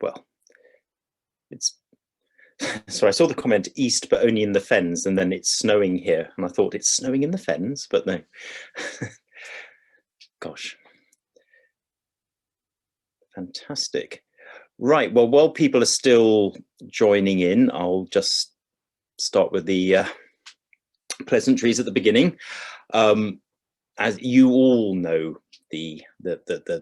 well, it's, so I saw the comment east, but only in the Fens, and then it's snowing here. And I thought it's snowing in the Fens, but no. Gosh. Fantastic. Right, well, while people are still joining in, I'll just start with the pleasantries at the beginning. As you all know, the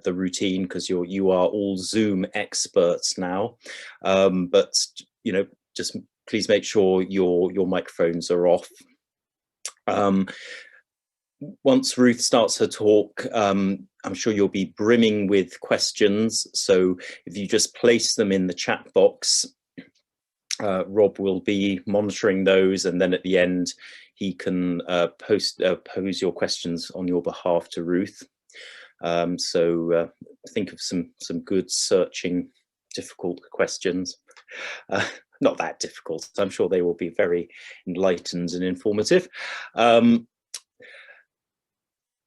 routine, because you are all Zoom experts now, but you know, just please make sure your microphones are off. Once Ruth starts her talk, I'm sure you'll be brimming with questions, so if you just place them in the chat box, Rob will be monitoring those, and then at the end he can pose your questions on your behalf to Ruth. So think of some good searching, difficult questions. Not that difficult, I'm sure they will be very enlightened and informative.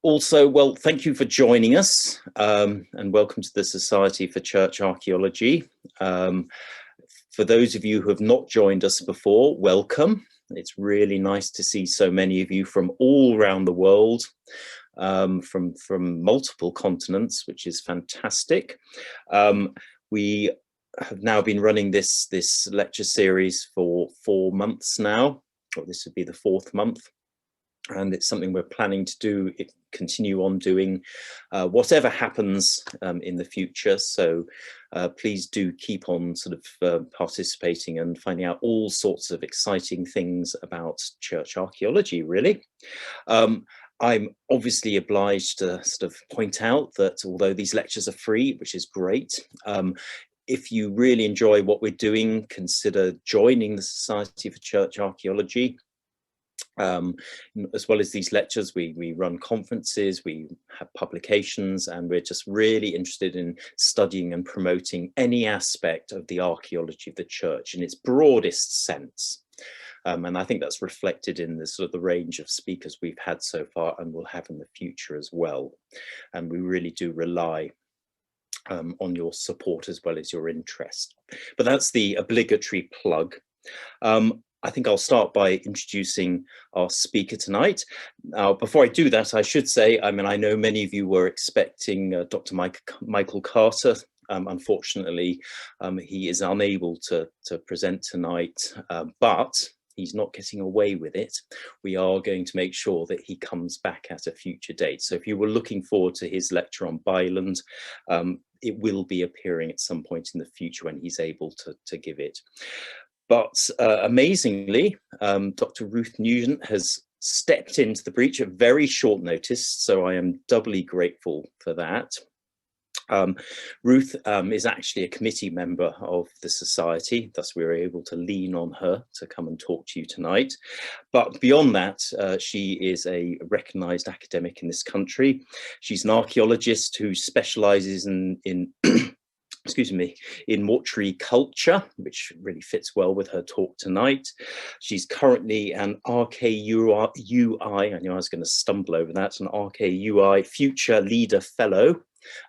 Also, well, thank you for joining us, and welcome to the Society for Church Archaeology. For those of you who have not joined us before, welcome. It's really nice to see so many of you from all around the world, from multiple continents, which is fantastic. We have now been running this lecture series for 4 months now, or this would be the 4th month. And it's something we're planning to continue on doing, whatever happens in the future. So please do keep on sort of participating and finding out all sorts of exciting things about church archaeology, really. I'm obviously obliged to sort of point out that although these lectures are free, which is great, if you really enjoy what we're doing, consider joining the Society for Church Archaeology. As well as these lectures, we run conferences, we have publications, and we're just really interested in studying and promoting any aspect of the archaeology of the church in its broadest sense. And I think that's reflected in the sort of the range of speakers we've had so far and will have in the future as well. And we really do rely on your support as well as your interest. But that's the obligatory plug. I think I'll start by introducing our speaker tonight. Now, before I do that, I should say, I mean, I know many of you were expecting Dr. Michael Carter. Unfortunately, he is unable to present tonight, but he's not getting away with it. We are going to make sure that he comes back at a future date. So if you were looking forward to his lecture on Byland, it will be appearing at some point in the future when he's able to give it. But amazingly, Dr. Ruth Nugent has stepped into the breach at very short notice, so I am doubly grateful for that. Ruth is actually a committee member of the Society, thus we were able to lean on her to come and talk to you tonight. But beyond that, she is a recognised academic in this country. She's an archaeologist who specialises in excuse me, in mortuary culture, which really fits well with her talk tonight. She's currently an RKUI, I knew I was going to stumble over that, an RKUI Future Leader Fellow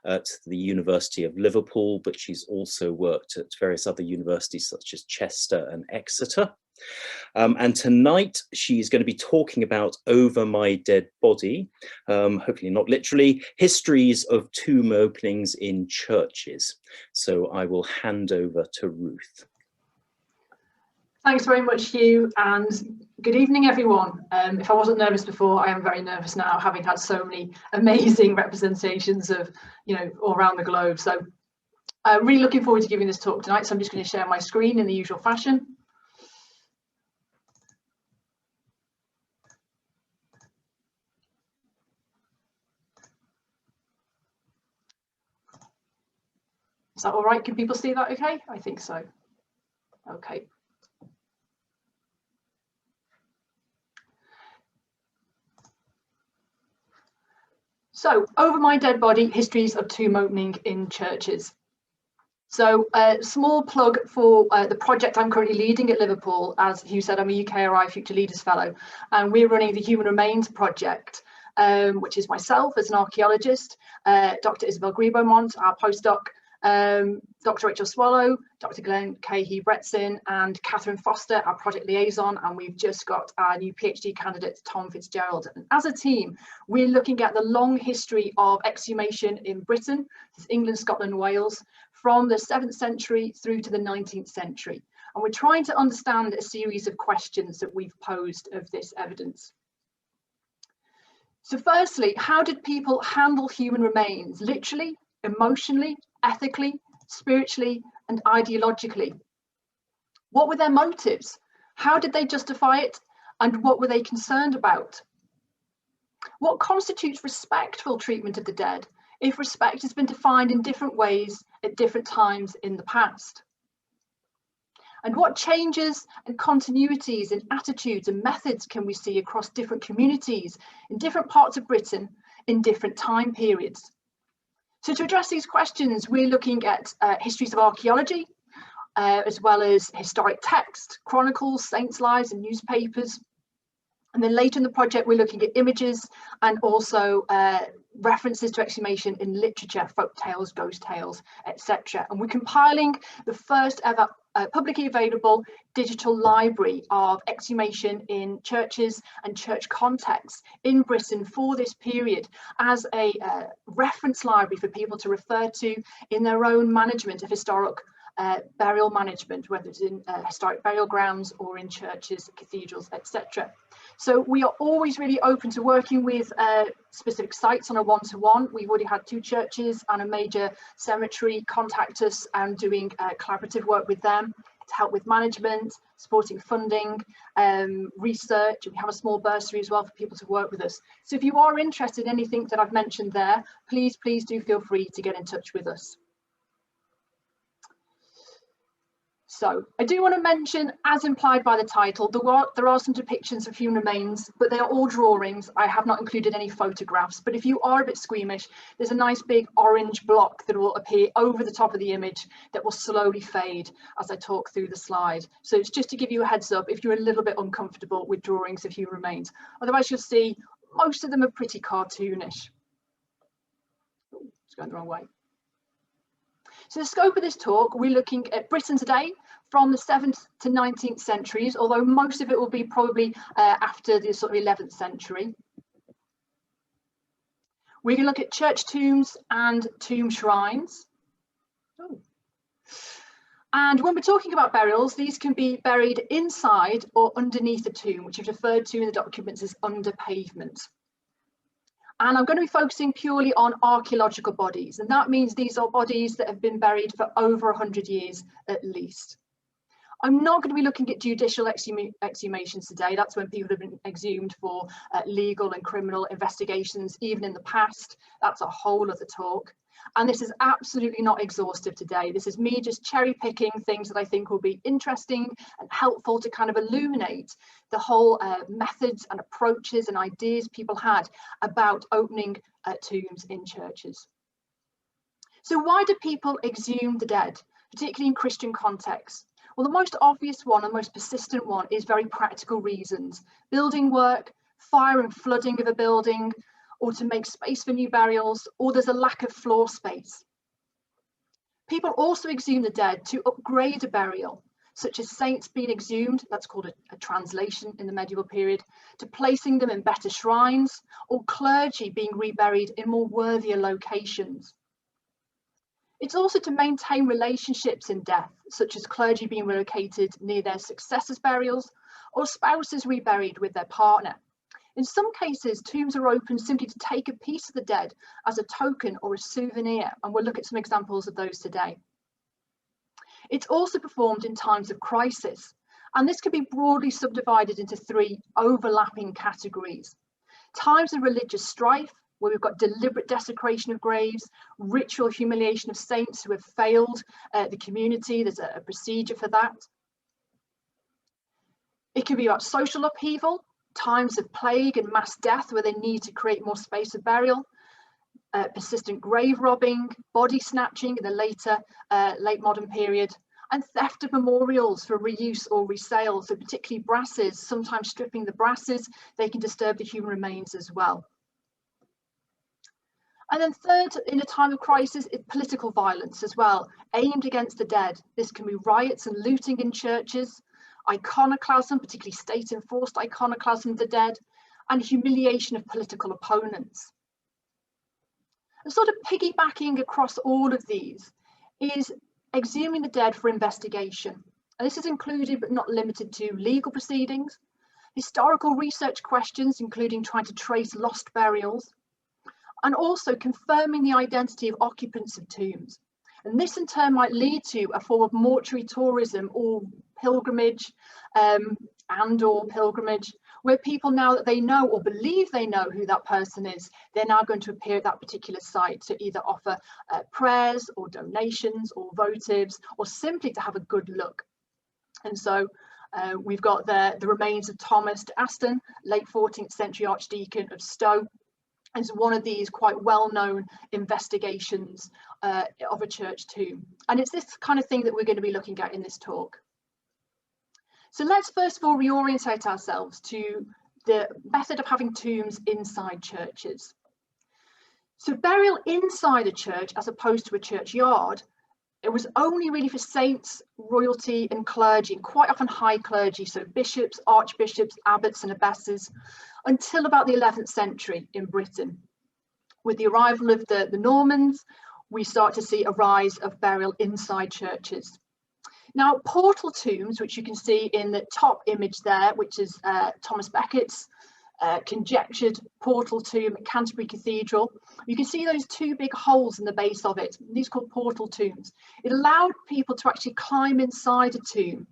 at the University of Liverpool, but she's also worked at various other universities such as Chester and Exeter. And tonight she's going to be talking about Over My Dead Body, hopefully not literally, histories of tomb openings in churches. So I will hand over to Ruth. Thanks very much, Hugh, and good evening, everyone. If I wasn't nervous before, I am very nervous now, having had so many amazing representations of, all around the globe. So I'm really looking forward to giving this talk tonight. So I'm just going to share my screen in the usual fashion. Is that all right? Can people see that okay? I think so. Okay. So, Over My Dead Body, Histories of Tomb Opening in Churches. So, a small plug for the project I'm currently leading at Liverpool. As Hugh said, I'm a UKRI Future Leaders Fellow, and we're running the Human Remains Project, which is myself as an archaeologist, Dr. Isabel Gribeaumont, our postdoc, Dr Rachel Swallow, Dr Glenn Cahey-Bretzin and Catherine Foster, our project liaison, and we've just got our new PhD candidate, Tom Fitzgerald. And as a team, we're looking at the long history of exhumation in Britain, England, Scotland, Wales, from the 7th century through to the 19th century. And we're trying to understand a series of questions that we've posed of this evidence. So firstly, how did people handle human remains, literally, emotionally, ethically, spiritually, and ideologically? What were their motives? How did they justify it? And what were they concerned about? What constitutes respectful treatment of the dead, if respect has been defined in different ways at different times in the past? And what changes and continuities in attitudes and methods can we see across different communities in different parts of Britain in different time periods? So to address these questions, we're looking at histories of archaeology, as well as historic text, chronicles, saints' lives and newspapers. And then later in the project, we're looking at images and also references to exhumation in literature, folk tales, ghost tales, etc. And we're compiling the first ever publicly available digital library of exhumation in churches and church contexts in Britain for this period as a reference library for people to refer to in their own management of historic burial management, whether it's in historic burial grounds or in churches, cathedrals, etc. So we are always really open to working with specific sites on a one-to-one. We've already had 2 churches and a major cemetery contact us and doing collaborative work with them to help with management, supporting funding, research. We have a small bursary as well for people to work with us. So if you are interested in anything that I've mentioned there, please do feel free to get in touch with us. So I do want to mention, as implied by the title, there are some depictions of human remains, but they are all drawings. I have not included any photographs, but if you are a bit squeamish, there's a nice big orange block that will appear over the top of the image that will slowly fade as I talk through the slide. So it's just to give you a heads up if you're a little bit uncomfortable with drawings of human remains. Otherwise, you'll see most of them are pretty cartoonish. Oh, it's going the wrong way. So the scope of this talk, we're looking at Britain today from the 7th to 19th centuries, although most of it will be probably after the sort of 11th century. We're going to look at church tombs and tomb shrines. Oh. And when we're talking about burials, these can be buried inside or underneath the tomb, which is referred to in the documents as under pavement. And I'm going to be focusing purely on archaeological bodies. And that means these are bodies that have been buried for over 100 years at least. I'm not going to be looking at judicial exhumations today. That's when people have been exhumed for legal and criminal investigations, even in the past. That's a whole other talk. And this is absolutely not exhaustive today. This is me just cherry picking things that I think will be interesting and helpful to kind of illuminate the whole methods and approaches and ideas people had about opening tombs in churches. So why do people exhume the dead, particularly in Christian contexts? Well, the most obvious one and most persistent one is very practical reasons. Building work, fire and flooding of a building, or to make space for new burials, or there's a lack of floor space. People also exhume the dead to upgrade a burial, such as saints being exhumed, that's called a translation in the medieval period, to placing them in better shrines, or clergy being reburied in more worthier locations. It's also to maintain relationships in death, such as clergy being relocated near their successors' burials, or spouses reburied with their partner. In some cases, tombs are opened simply to take a piece of the dead as a token or a souvenir, and we'll look at some examples of those today. It's also performed in times of crisis, and this can be broadly subdivided into 3 overlapping categories. Times of religious strife, where we've got deliberate desecration of graves, ritual humiliation of saints who have failed the community. There's a procedure for that. It can be about social upheaval, times of plague and mass death where they need to create more space for burial, persistent grave robbing, body snatching in the later late modern period, and theft of memorials for reuse or resale. So particularly brasses, sometimes stripping the brasses, they can disturb the human remains as well. And then third, in a time of crisis, is political violence as well, aimed against the dead. This can be riots and looting in churches, iconoclasm, particularly state-enforced iconoclasm of the dead, and humiliation of political opponents. And sort of piggybacking across all of these is exhuming the dead for investigation. And this is included but not limited to legal proceedings, historical research questions, including trying to trace lost burials, and also confirming the identity of occupants of tombs. And this in turn might lead to a form of mortuary tourism or pilgrimage or pilgrimage, where people, now that they know or believe they know who that person is, they're now going to appear at that particular site to either offer prayers or donations or votives, or simply to have a good look. And so we've got the remains of Thomas de Aston, late 14th century Archdeacon of Stowe, as one of these quite well-known investigations of a church tomb. And it's this kind of thing that we're going to be looking at in this talk. So let's first of all reorientate ourselves to the method of having tombs inside churches. So burial inside a church, as opposed to a churchyard, it was only really for saints, royalty and clergy, and quite often high clergy, so bishops, archbishops, abbots and abbesses, until about the 11th century in Britain. With the arrival of the Normans, we start to see a rise of burial inside churches. Now, portal tombs, which you can see in the top image there, which is Thomas Becket's conjectured portal tomb at Canterbury Cathedral. You can see those two big holes in the base of it. These are called portal tombs. It allowed people to actually climb inside a tomb.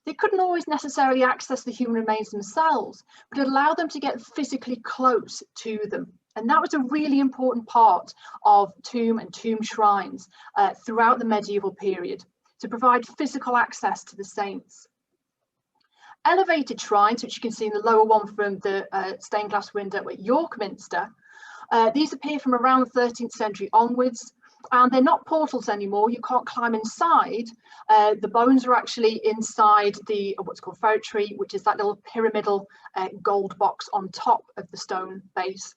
They couldn't always necessarily access the human remains themselves, but it allowed them to get physically close to them. And that was a really important part of tomb and tomb shrines throughout the medieval period, to provide physical access to the saints. Elevated shrines, which you can see in the lower one from the stained glass window at York Minster, these appear from around the 13th century onwards, and they're not portals anymore. You can't climb inside. The bones are actually inside the what's called feretory, which is that little pyramidal gold box on top of the stone base.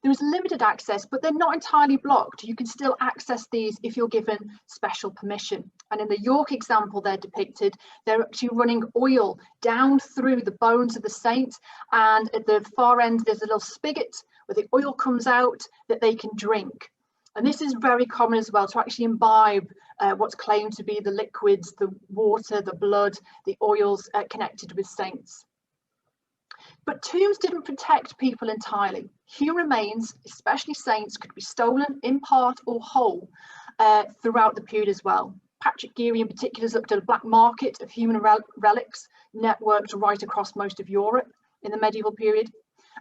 There is limited access, but they're not entirely blocked. You can still access these if you're given special permission. And in the York example they're depicted, they're actually running oil down through the bones of the saint, and at the far end there's a little spigot where the oil comes out that they can drink. And this is very common as well, to actually imbibe what's claimed to be the liquids, the water, the blood, the oils connected with saints. But tombs didn't protect people entirely. Human remains, especially saints, could be stolen in part or whole throughout the period as well. Patrick Geary in particular has looked at a black market of human relics networked right across most of Europe in the medieval period.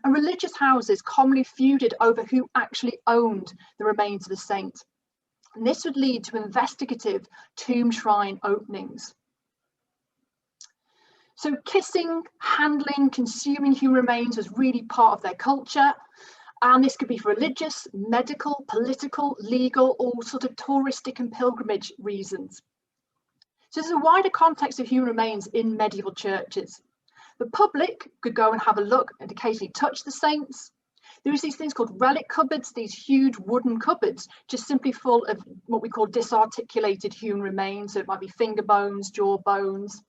And religious houses commonly feuded over who actually owned the remains of the saint. And this would lead to investigative tomb shrine openings. So kissing, handling, consuming human remains was really part of their culture. And this could be for religious, medical, political, legal, or sort of touristic and pilgrimage reasons. So there's a wider context of human remains in medieval churches. The public could go and have a look and occasionally touch the saints. There was these things called relic cupboards, these huge wooden cupboards, just simply full of what we call disarticulated human remains. So it might be finger bones, jaw bones.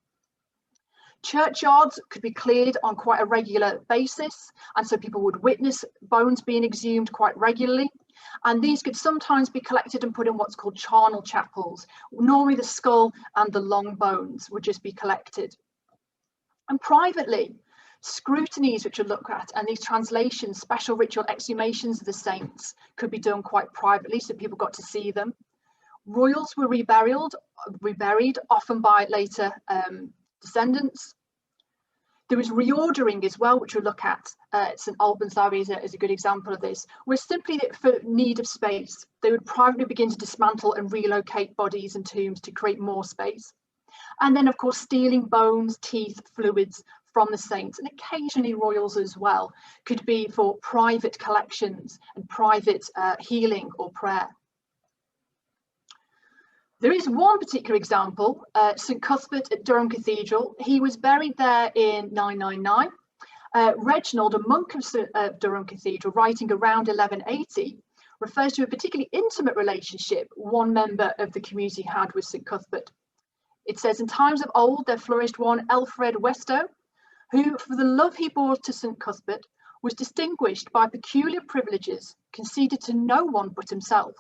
Churchyards could be cleared on quite a regular basis, and so people would witness bones being exhumed quite regularly. And these could sometimes be collected and put in what's called charnel chapels. Normally the skull and the long bones would just be collected. And privately, scrutinies which are looked at, and these translations, special ritual exhumations of the saints, could be done quite privately, so people got to see them. Royals were reburied, often by later descendants. There was reordering as well, which we'll look at. St Albans Abbey is a good example of this, where simply for need of space, they would privately begin to dismantle and relocate bodies and tombs to create more space. And then, of course, stealing bones, teeth, fluids from the saints, and occasionally royals as well, could be for private collections and private healing or prayer. There is one particular example, St Cuspert at Durham Cathedral. He was buried there in 999. Reginald, a monk of Durham Cathedral, writing around 1180, refers to a particularly intimate relationship one member of the community had with St Cuthbert. It says, in times of old there flourished one Elfred Westow, who for the love he bore to St Cuthbert was distinguished by peculiar privileges conceded to no one but himself.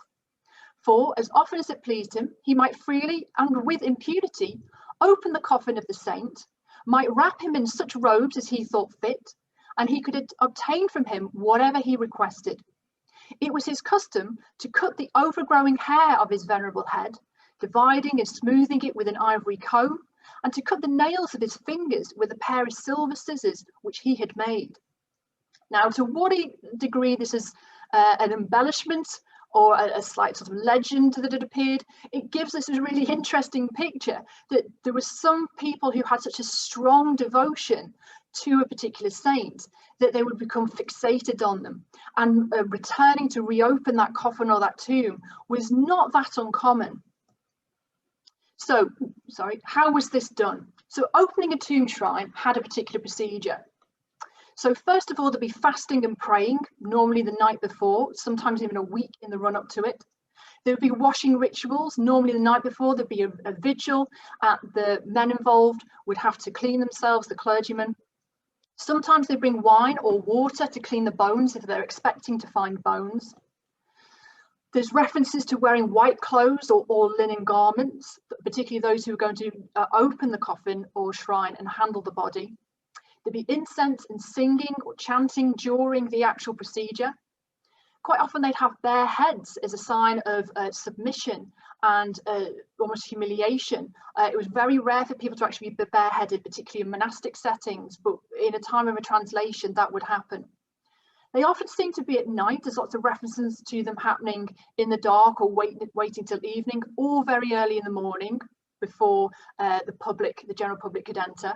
For as often as it pleased him, he might freely and with impunity open the coffin of the saint, might wrap him in such robes as he thought fit, and he could obtain from him whatever he requested. It was his custom to cut the overgrowing hair of his venerable head, dividing and smoothing it with an ivory comb, and to cut the nails of his fingers with a pair of silver scissors which he had made. Now, to what degree this is an embellishment or a slight sort of legend that had appeared, it gives us a really interesting picture that there were some people who had such a strong devotion to a particular saint that they would become fixated on them, and returning to reopen that coffin or that tomb was not that uncommon. So, how was this done? So opening a tomb shrine had a particular procedure. So first of all, there'd be fasting and praying, normally the night before, sometimes even a week in the run up to it. There would be washing rituals, normally the night before. There'd be a vigil. The men involved would have to clean themselves, the clergymen. Sometimes they bring wine or water to clean the bones if they're expecting to find bones. There's references to wearing white clothes or linen garments, particularly those who are going to open the coffin or shrine and handle the body. There'd be incense and singing or chanting during the actual procedure. Quite often they'd have bare heads as a sign of submission and almost humiliation. It was very rare for people to actually be bareheaded, particularly in monastic settings, but in a time of a translation that would happen. They often seem to be at night. There's lots of references to them happening in the dark or waiting till evening, or very early in the morning before the general public could enter.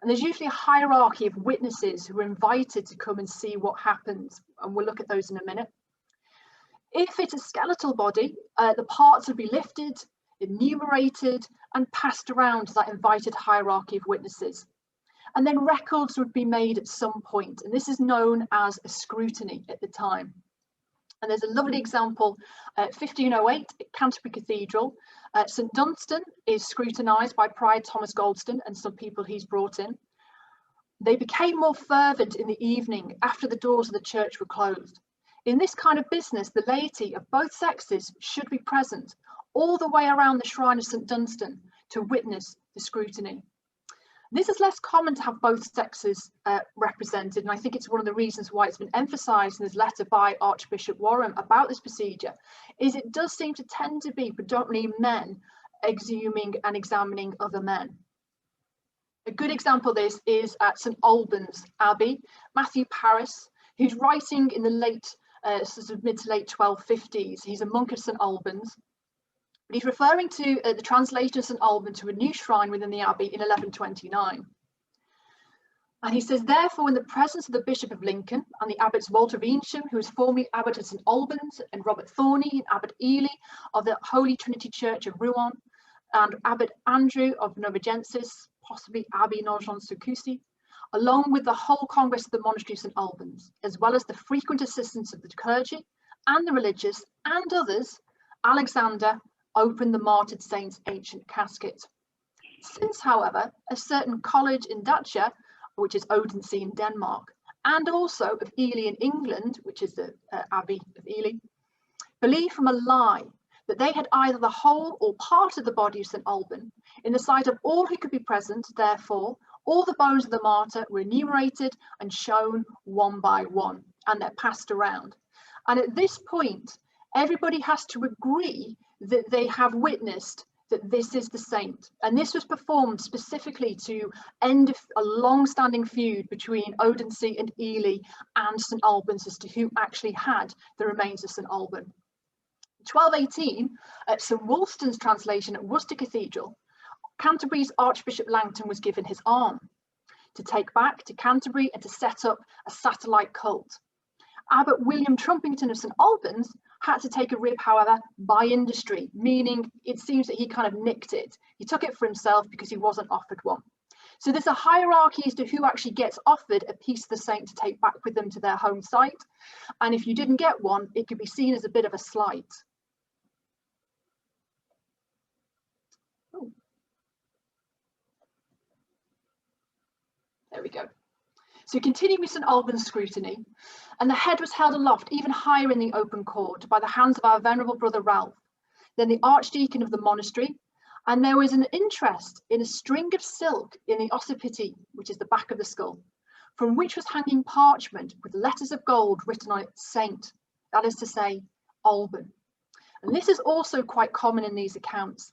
And there's usually a hierarchy of witnesses who are invited to come and see what happens, and we'll look at those in a minute. If it's a skeletal body, the parts would be lifted, enumerated, and passed around to that invited hierarchy of witnesses. And then records would be made at some point, and this is known as a scrutiny at the time. And there's a lovely example, 1508 at Canterbury Cathedral. St Dunstan is scrutinised by Prior Thomas Goldston and some people he's brought in. They became more fervent in the evening after the doors of the church were closed. In this kind of business, the laity of both sexes should be present all the way around the shrine of St Dunstan to witness the scrutiny. This is less common to have both sexes represented, and I think it's one of the reasons why it's been emphasised in this letter by Archbishop Warham about this procedure, is it does seem to tend to be predominantly men exhuming and examining other men. A good example of this is at St Albans Abbey. Matthew Paris, who's writing in the mid to late 1250s, he's a monk at St Albans. But he's referring to the translation of St Alban to a new shrine within the abbey in 1129. And he says, therefore, in the presence of the Bishop of Lincoln and the abbots Walter of Evesham, who was formerly abbot at St Albans, and Robert Thorney and Abbot Ely of the Holy Trinity Church of Rouen, and Abbot Andrew of Novagensis, possibly Abbey Nogent-sur-Coucy, along with the whole Congress of the Monastery of St Albans, as well as the frequent assistance of the clergy and the religious and others, Alexander opened the martyred saint's ancient casket. Since, however, a certain college in Datcher, which is Odense in Denmark, and also of Ely in England, which is the Abbey of Ely, believed from a lie that they had either the whole or part of the body of St Alban. In the sight of all who could be present, therefore, all the bones of the martyr were enumerated and shown one by one, and they're passed around. And at this point, everybody has to agree that they have witnessed that this is the saint. And this was performed specifically to end a long-standing feud between Odense and Ely and St Albans as to who actually had the remains of St Alban. 1218, at St Wulstan's translation at Worcester Cathedral, Canterbury's Archbishop Langton was given his arm to take back to Canterbury and to set up a satellite cult. Abbot William Trumpington of St Albans had to take a rib, however, by industry, meaning it seems that he kind of nicked it. He took it for himself because he wasn't offered one. So there's a hierarchy as to who actually gets offered a piece of the saint to take back with them to their home site. And if you didn't get one, it could be seen as a bit of a slight. Oh. There we go. So continuing with St Alban's scrutiny, and the head was held aloft even higher in the open court by the hands of our venerable brother Ralph, then the archdeacon of the monastery, and there was an interest in a string of silk in the occipity, which is the back of the skull, from which was hanging parchment with letters of gold written on it, Saint, that is to say, Alban. And this is also quite common in these accounts.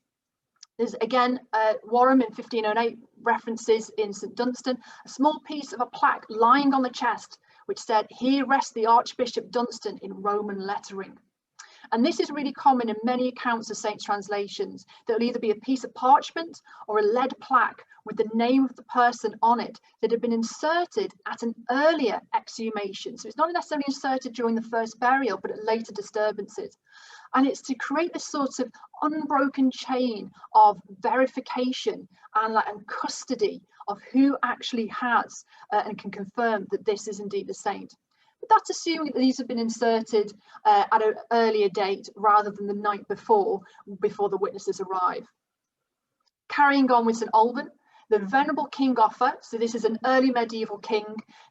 There's again, Warham in 1508 references in St Dunstan, a small piece of a plaque lying on the chest, which said, "Here rests the Archbishop Dunstan," in Roman lettering. And this is really common in many accounts of saints' translations. There'll either be a piece of parchment or a lead plaque with the name of the person on it that had been inserted at an earlier exhumation. So it's not necessarily inserted during the first burial, but at later disturbances. And it's to create this sort of unbroken chain of verification and custody of who actually has and can confirm that this is indeed a saint. But that's assuming that these have been inserted at an earlier date rather than the night before the witnesses arrive. Carrying on with St Alban, the venerable King Offa, so this is an early medieval king.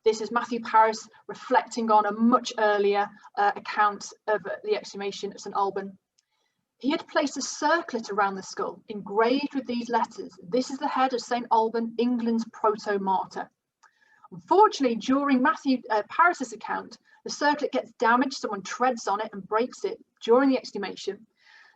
This is Matthew Paris reflecting on a much earlier account of the exhumation of St Alban. He had placed a circlet around the skull, engraved with these letters. This is the head of St Alban, England's proto-martyr. Unfortunately, during Matthew Paris's account, the circlet gets damaged, someone treads on it and breaks it during the exhumation.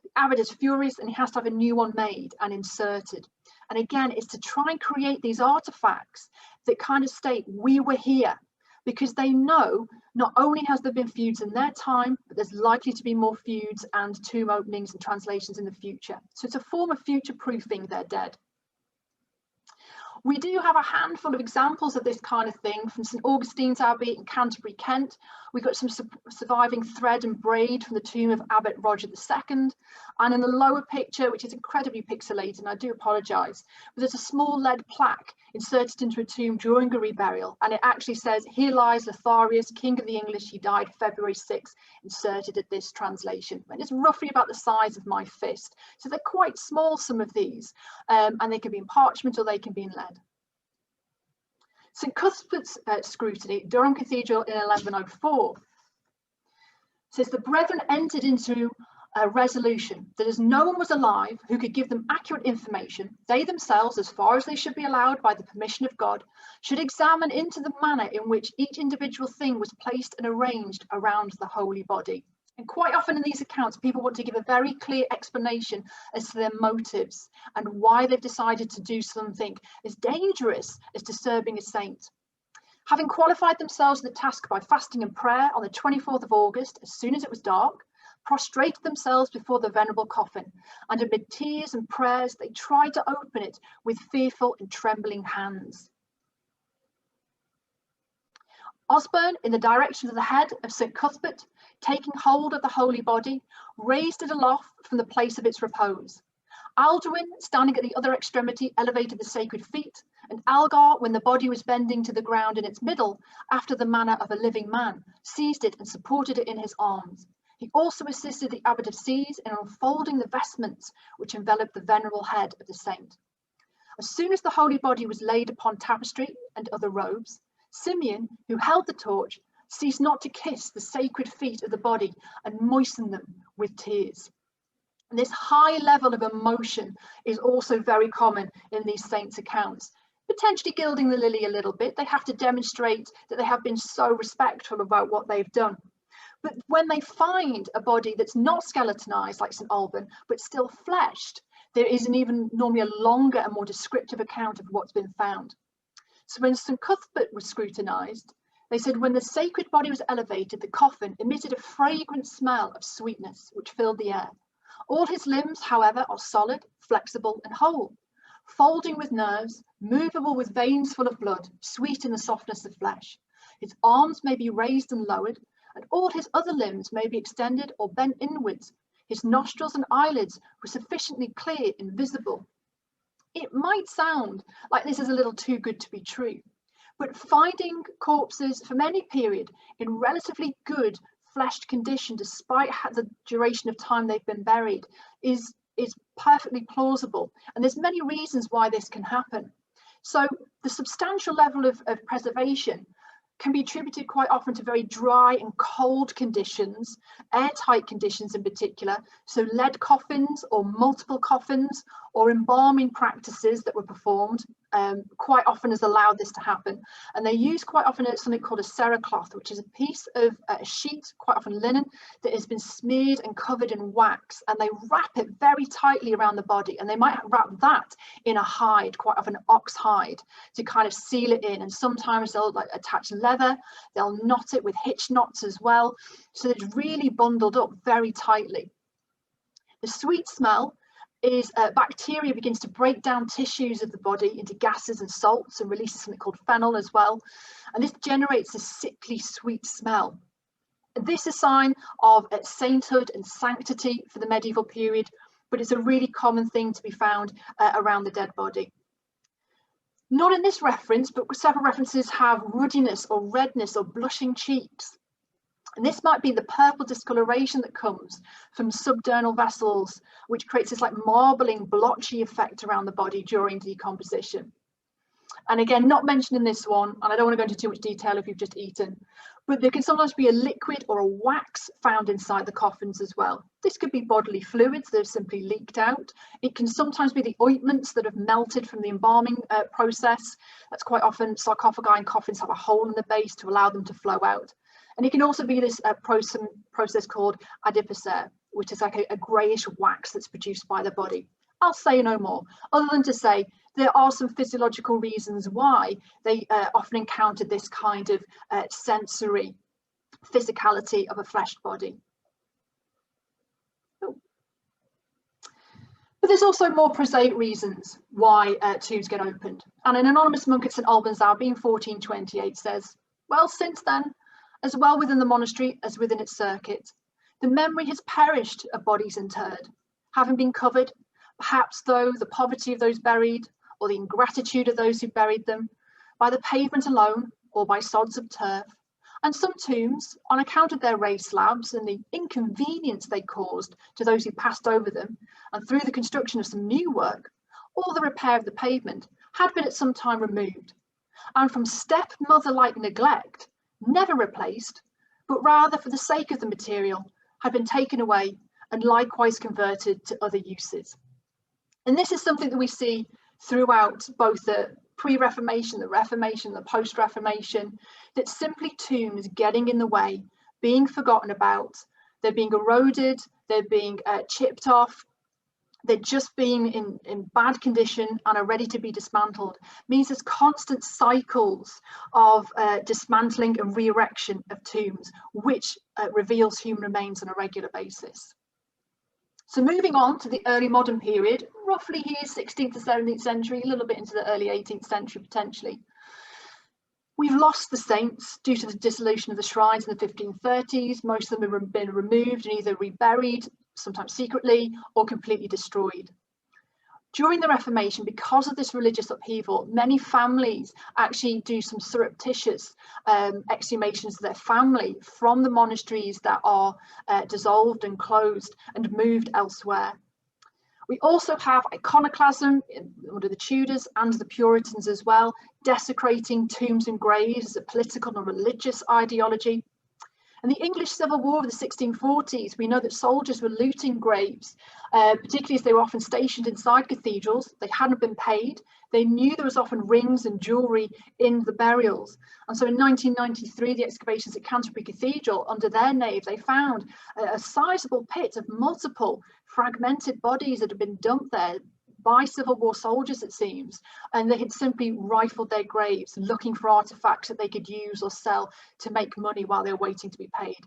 The abbot is furious and he has to have a new one made and inserted. And again, it's to try and create these artifacts that kind of state we were here, because they know not only has there been feuds in their time, but there's likely to be more feuds and tomb openings and translations in the future. So it's a form of future-proofing their dead. We do have a handful of examples of this kind of thing from St Augustine's Abbey in Canterbury, Kent. We've got some surviving thread and braid from the tomb of Abbot Roger II. And in the lower picture, which is incredibly pixelated, and I do apologise, but there's a small lead plaque inserted into a tomb during a reburial. And it actually says, "Here lies Lotharius, King of the English. He died February 6th, inserted at this translation." And it's roughly about the size of my fist. So they're quite small, some of these, and they can be in parchment or they can be in lead. St Cuspert's scrutiny, Durham Cathedral in 1104, says the brethren entered into a resolution that as no one was alive who could give them accurate information, they themselves, as far as they should be allowed by the permission of God, should examine into the manner in which each individual thing was placed and arranged around the holy body. And quite often in these accounts, people want to give a very clear explanation as to their motives and why they've decided to do something as dangerous as disturbing a saint. Having qualified themselves in the task by fasting and prayer on the 24th of August, as soon as it was dark, prostrated themselves before the venerable coffin, and amid tears and prayers, they tried to open it with fearful and trembling hands. Osborne, in the direction of the head of St Cuthbert, taking hold of the holy body, raised it aloft from the place of its repose. Aldwin, standing at the other extremity, elevated the sacred feet, and Algar, when the body was bending to the ground in its middle, after the manner of a living man, seized it and supported it in his arms. He also assisted the Abbot of Sees in unfolding the vestments which enveloped the venerable head of the saint. As soon as the holy body was laid upon tapestry and other robes, Simeon, who held the torch, ceased not to kiss the sacred feet of the body and moisten them with tears. And this high level of emotion is also very common in these saints' accounts, potentially gilding the lily a little bit. They have to demonstrate that they have been so respectful about what they've done. But when they find a body that's not skeletonized like St Alban, but still fleshed, there is normally a longer and more descriptive account of what's been found. So when St Cuthbert was scrutinized, they said when the sacred body was elevated, the coffin emitted a fragrant smell of sweetness which filled the air. All his limbs, however, are solid, flexible and whole, folding with nerves, movable with veins full of blood, sweet in the softness of flesh. His arms may be raised and lowered, and all his other limbs may be extended or bent inwards. His nostrils and eyelids were sufficiently clear and visible. It might sound like this is a little too good to be true, but finding corpses from any period in relatively good fleshed condition, despite the duration of time they've been buried, is perfectly plausible. And there's many reasons why this can happen. So the substantial level of preservation can be attributed quite often to very dry and cold conditions, airtight conditions in particular. So lead coffins or multiple coffins or embalming practices that were performed quite often has allowed this to happen. And they use quite often something called a cerecloth, which is a piece of a sheet, quite often linen, that has been smeared and covered in wax, and they wrap it very tightly around the body, and they might wrap that in a hide, quite often ox hide, to kind of seal it in. And sometimes they'll like attach leather, they'll knot it with hitch knots as well, so it's really bundled up very tightly. The sweet smell is bacteria begins to break down tissues of the body into gases and salts and releases something called phenol as well, and this generates a sickly sweet smell. This is a sign of sainthood and sanctity for the medieval period, but it's a really common thing to be found around the dead body. Not in this reference, but several references have ruddiness or redness or blushing cheeks. And this might be the purple discoloration that comes from subdermal vessels, which creates this like marbling, blotchy effect around the body during decomposition. And again, not mentioned in this one, and I don't want to go into too much detail if you've just eaten, but there can sometimes be a liquid or a wax found inside the coffins as well. This could be bodily fluids that have simply leaked out. It can sometimes be the ointments that have melted from the embalming process. That's quite often sarcophagi and coffins have a hole in the base to allow them to flow out. And it can also be this process called adipocere, which is like a greyish wax that's produced by the body. I'll say no more, other than to say there are some physiological reasons why they often encountered this kind of sensory physicality of a fleshed body. Oh. But there's also more prosaic reasons why tombs get opened. And an anonymous monk at St Albans Abbey in 1428 says, well, since then, as well within the monastery as within its circuit, the memory has perished of bodies interred, having been covered, perhaps though the poverty of those buried, or the ingratitude of those who buried them, by the pavement alone, or by sods of turf. And some tombs, on account of their raised slabs and the inconvenience they caused to those who passed over them, and through the construction of some new work, or the repair of the pavement, had been at some time removed, and from stepmother-like neglect, never replaced, but rather for the sake of the material, had been taken away and likewise converted to other uses. And this is something that we see throughout both the pre-Reformation, the Reformation, the post-Reformation, that simply tombs getting in the way, being forgotten about, they're being eroded, they're being chipped off, they're just being in bad condition and are ready to be dismantled, means there's constant cycles of dismantling and re-erection of tombs, which reveals human remains on a regular basis. So moving on to the early modern period, roughly here 16th to 17th century, a little bit into the early 18th century potentially. We've lost the saints due to the dissolution of the shrines in the 1530s. Most of them have been removed and either reburied, sometimes secretly, or completely destroyed. During the Reformation, because of this religious upheaval, many families actually do some surreptitious exhumations of their family from the monasteries that are dissolved and closed and moved elsewhere. We also have iconoclasm under the Tudors and the Puritans as well, desecrating tombs and graves as a political and religious ideology. In the English Civil War of the 1640s, we know that soldiers were looting graves, particularly as they were often stationed inside cathedrals. They hadn't been paid. They knew there was often rings and jewellery in the burials. And so in 1993, the excavations at Canterbury Cathedral, under their nave, they found a sizable pit of multiple fragmented bodies that had been dumped there by Civil War soldiers, it seems, and they had simply rifled their graves looking for artefacts that they could use or sell to make money while they were waiting to be paid.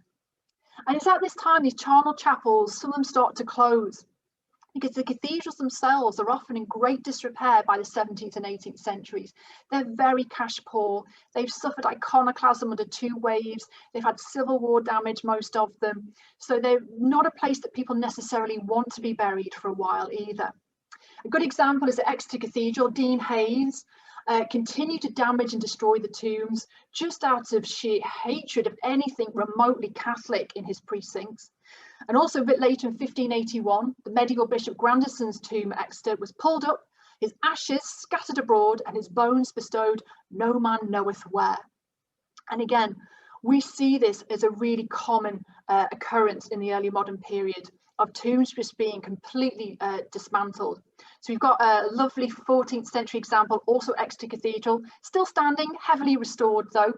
And it's at this time these charnel chapels, some of them start to close because the cathedrals themselves are often in great disrepair by the 17th and 18th centuries. They're very cash poor. They've suffered iconoclasm under two waves. They've had Civil War damage, most of them. So they're not a place that people necessarily want to be buried for a while either. A good example is at Exeter Cathedral. Dean Hayes continued to damage and destroy the tombs just out of sheer hatred of anything remotely Catholic in his precincts. And also a bit later in 1581, the medieval Bishop Grandison's tomb at Exeter was pulled up, his ashes scattered abroad, and his bones bestowed no man knoweth where. And again, we see this as a really common occurrence in the early modern period of tombs just being completely dismantled. So we've got a lovely 14th century example, also Exeter Cathedral, still standing, heavily restored though.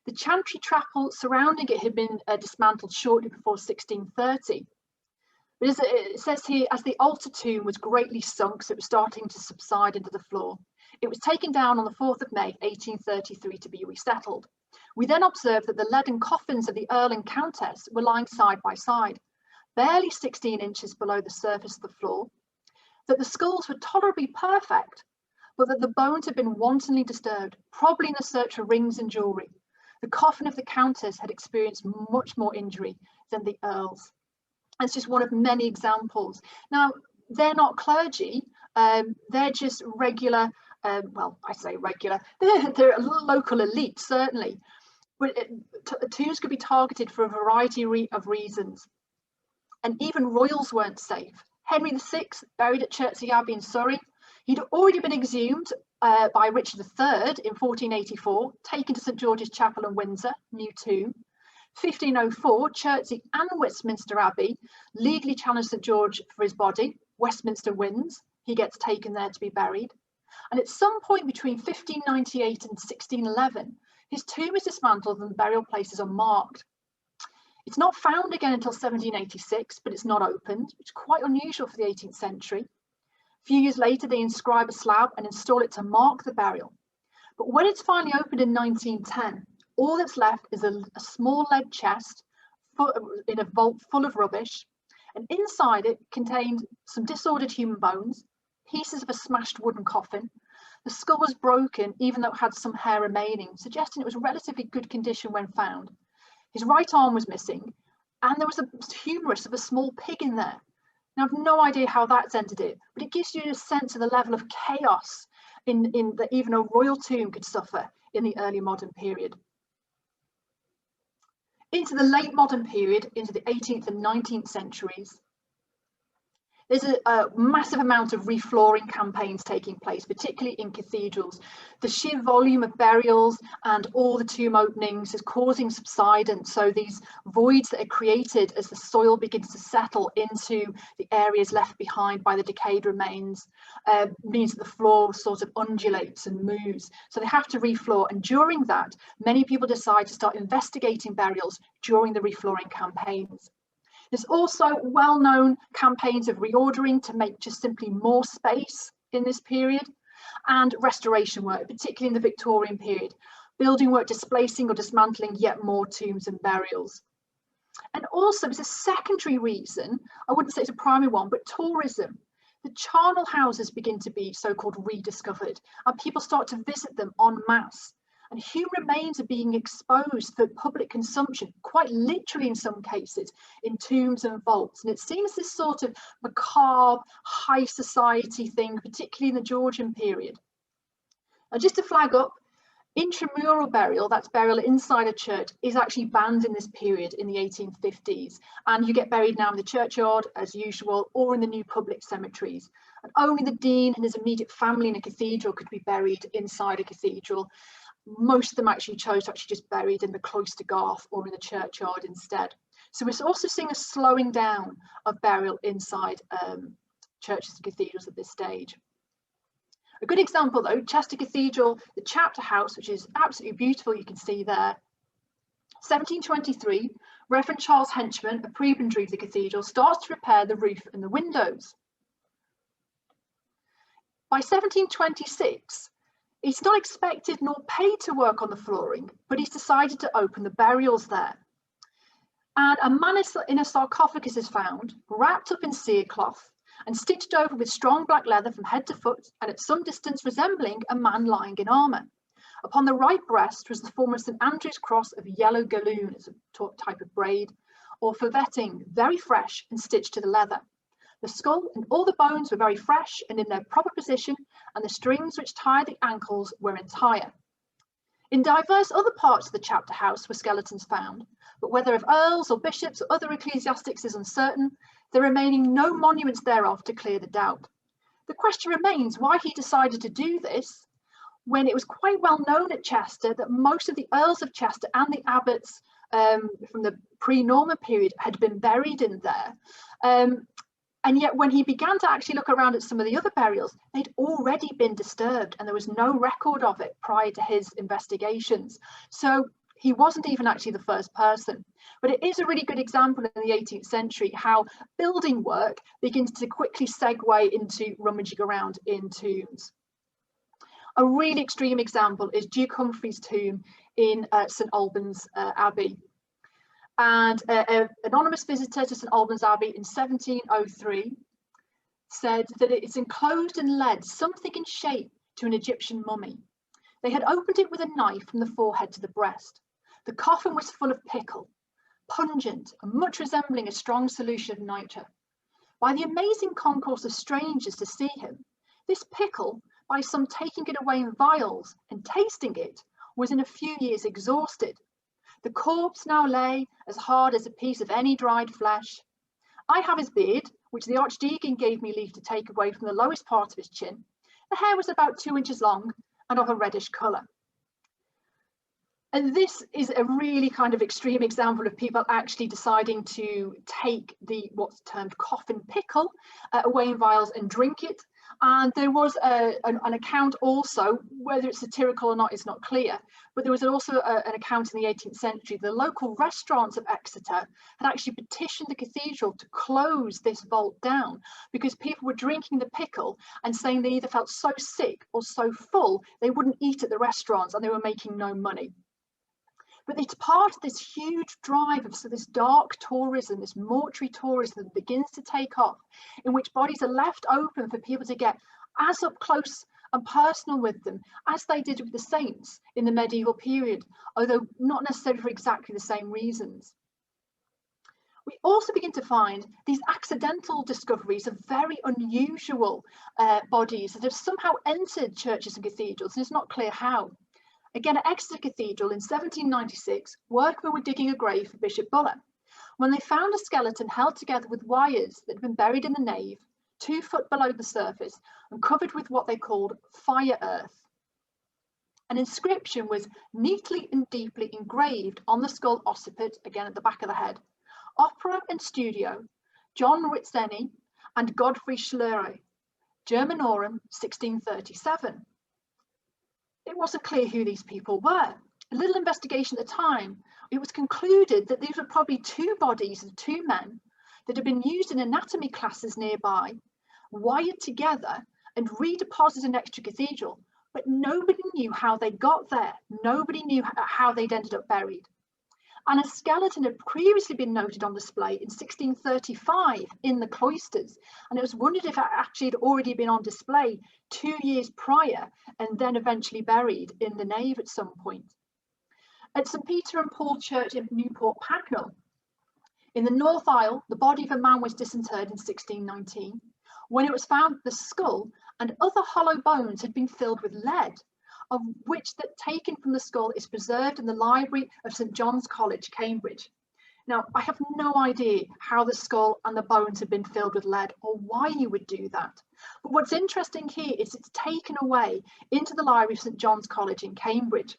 The chantry chapel surrounding it had been dismantled shortly before 1630. But as it says here, as the altar tomb was greatly sunk, so it was starting to subside into the floor, it was taken down on the 4th of May, 1833 to be resettled. We then observed that the leaden coffins of the Earl and Countess were lying side by side, barely 16 inches below the surface of the floor, that the skulls were tolerably perfect, but that the bones had been wantonly disturbed, probably in the search for rings and jewellery. The coffin of the Countess had experienced much more injury than the Earl's. That's just one of many examples. Now, they're not clergy, they're just regular, well, I say regular, they're a local elite, certainly. But tombs could be targeted for a variety of reasons. And even royals weren't safe. Henry VI, buried at Chertsey Abbey in Surrey, he'd already been exhumed by Richard III in 1484, taken to St George's Chapel in Windsor, new tomb. 1504, Chertsey and Westminster Abbey legally challenged St George for his body. Westminster wins. He gets taken there to be buried. And at some point between 1598 and 1611, his tomb is dismantled and the burial places are marked. It's not found again until 1786, but it's not opened, which is quite unusual for the 18th century. A few years later, they inscribe a slab and install it to mark the burial. But when it's finally opened in 1910, all that's left is a small lead chest in a vault full of rubbish, and inside it contained some disordered human bones, pieces of a smashed wooden coffin. The skull was broken, even though it had some hair remaining, suggesting it was relatively good condition when found. His right arm was missing, and there was a humerus of a small pig in there. Now, I've no idea how that's entered it, but it gives you a sense of the level of chaos in that even a royal tomb could suffer in the early modern period. Into the late modern period, into the 18th and 19th centuries, there's a massive amount of reflooring campaigns taking place, particularly in cathedrals. The sheer volume of burials and all the tomb openings is causing subsidence. So these voids that are created as the soil begins to settle into the areas left behind by the decayed remains means that the floor sort of undulates and moves. So they have to refloor. And during that, many people decide to start investigating burials during the reflooring campaigns. There's also well-known campaigns of reordering to make just simply more space in this period, and restoration work, particularly in the Victorian period, building work displacing or dismantling yet more tombs and burials. And also, as a secondary reason, I wouldn't say it's a primary one, but tourism. The charnel houses begin to be so-called rediscovered, and people start to visit them en masse. And human remains are being exposed for public consumption, quite literally in some cases, in tombs and vaults. And it seems this sort of macabre, high society thing, particularly in the Georgian period. Now, just to flag up, intramural burial, that's burial inside a church, is actually banned in this period in the 1850s. And you get buried now in the churchyard, as usual, or in the new public cemeteries. And only the dean and his immediate family in a cathedral could be buried inside a cathedral. Most of them actually chose to actually just buried in the cloister garth or in the churchyard instead. So we're also seeing a slowing down of burial inside churches and cathedrals at this stage. A good example though, Chester Cathedral, the chapter house, which is absolutely beautiful, you can see there. 1723, Reverend Charles Henchman, a prebendary of the cathedral, starts to repair the roof and the windows. By 1726, he's not expected nor paid to work on the flooring, but he's decided to open the burials there. And a man in a sarcophagus is found, wrapped up in cerecloth and stitched over with strong black leather from head to foot, and at some distance resembling a man lying in armour. Upon the right breast was the form of St Andrew's cross of yellow galloon, as a type of braid, or favetting, very fresh and stitched to the leather. The skull and all the bones were very fresh and in their proper position, and the strings which tied the ankles were entire. In diverse other parts of the chapter house were skeletons found, but whether of earls or bishops or other ecclesiastics is uncertain, there remaining no monuments thereof to clear the doubt. The question remains why he decided to do this, when it was quite well known at Chester that most of the earls of Chester and the abbots from the pre-Norman period had been buried in there. And yet when he began to actually look around at some of the other burials, they'd already been disturbed and there was no record of it prior to his investigations. So he wasn't even actually the first person. But it is a really good example in the 18th century how building work begins to quickly segue into rummaging around in tombs. A really extreme example is Duke Humphrey's tomb in St Albans Abbey. And an anonymous visitor to St Albans Abbey in 1703 said that it's enclosed in lead, something in shape to an Egyptian mummy. They had opened it with a knife from the forehead to the breast. The coffin was full of pickle, pungent and much resembling a strong solution of nitre. By the amazing concourse of strangers to see him, this pickle, by some taking it away in vials and tasting it, was in a few years exhausted. The corpse now lay as hard as a piece of any dried flesh. I have his beard, which the Archdeacon gave me leave to take away from the lowest part of his chin. The hair was about 2 inches long and of a reddish colour. And this is a really kind of extreme example of people actually deciding to take the what's termed coffin pickle away in vials and drink it. And there was an account also, whether it's satirical or not is not clear, but there was also an account in the 18th century. The local restaurants of Exeter had actually petitioned the cathedral to close this vault down because people were drinking the pickle and saying they either felt so sick or so full they wouldn't eat at the restaurants and they were making no money. But it's part of this huge drive of this dark tourism, this mortuary tourism that begins to take off, in which bodies are left open for people to get as up close and personal with them as they did with the saints in the medieval period, although not necessarily for exactly the same reasons. We also begin to find these accidental discoveries of very unusual bodies that have somehow entered churches and cathedrals, and it's not clear how. Again, at Exeter Cathedral in 1796, workmen were digging a grave for Bishop Buller when they found a skeleton held together with wires that had been buried in the nave, 2 foot below the surface, and covered with what they called fire earth. An inscription was neatly and deeply engraved on the skull occiput, again at the back of the head, Opera and Studio, John Ritzeni and Godfrey Schlerer, Germanorum 1637. It wasn't clear who these people were. A little investigation at the time, it was concluded that these were probably 2 bodies of 2 men that had been used in anatomy classes nearby, wired together and redeposited in Exeter Cathedral, but nobody knew how they got there. Nobody knew how they'd ended up buried. And a skeleton had previously been noted on display in 1635 in the cloisters, and it was wondered if it actually had already been on display 2 years prior and then eventually buried in the nave at some point. At St Peter and Paul Church in Newport Pagnell, in the north aisle, the body of a man was disinterred in 1619. When it was found, the skull and other hollow bones had been filled with lead, of which that taken from the skull is preserved in the library of St John's College, Cambridge. Now, I have no idea how the skull and the bones have been filled with lead or why you would do that. But what's interesting here is it's taken away into the library of St John's College in Cambridge.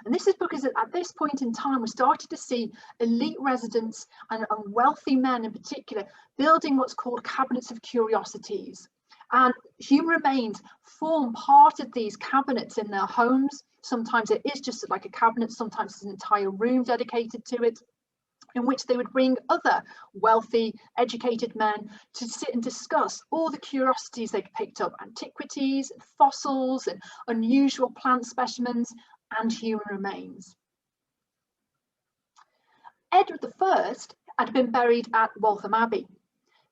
And this is because at this point in time, we're starting to see elite residents and wealthy men in particular building what's called cabinets of curiosities. And human remains form part of these cabinets in their homes. Sometimes it is just like a cabinet, sometimes it's an entire room dedicated to it, in which they would bring other wealthy, educated men to sit and discuss all the curiosities they picked up, antiquities, fossils, and unusual plant specimens, and human remains. Edward I had been buried at Waltham Abbey.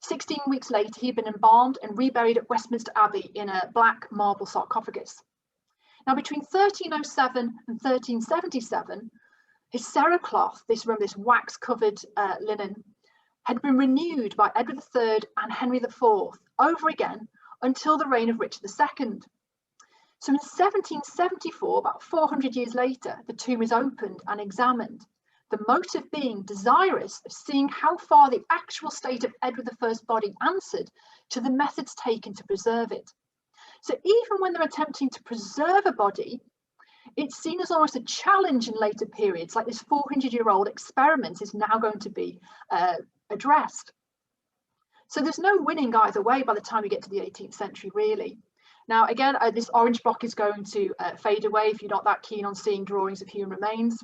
16 weeks later, he'd been embalmed and reburied at Westminster Abbey in a black marble sarcophagus. Now, between 1307 and 1377, his cerecloth, this wax-covered linen, had been renewed by Edward III and Henry IV over again until the reign of Richard II. So in 1774, about 400 years later, the tomb is opened and examined, the motive being desirous of seeing how far the actual state of Edward I's body answered to the methods taken to preserve it. So even when they're attempting to preserve a body, it's seen as almost a challenge in later periods, like this 400-year-old experiment is now going to be addressed. So there's no winning either way by the time you get to the 18th century, really. Now, again, this orange block is going to fade away if you're not that keen on seeing drawings of human remains.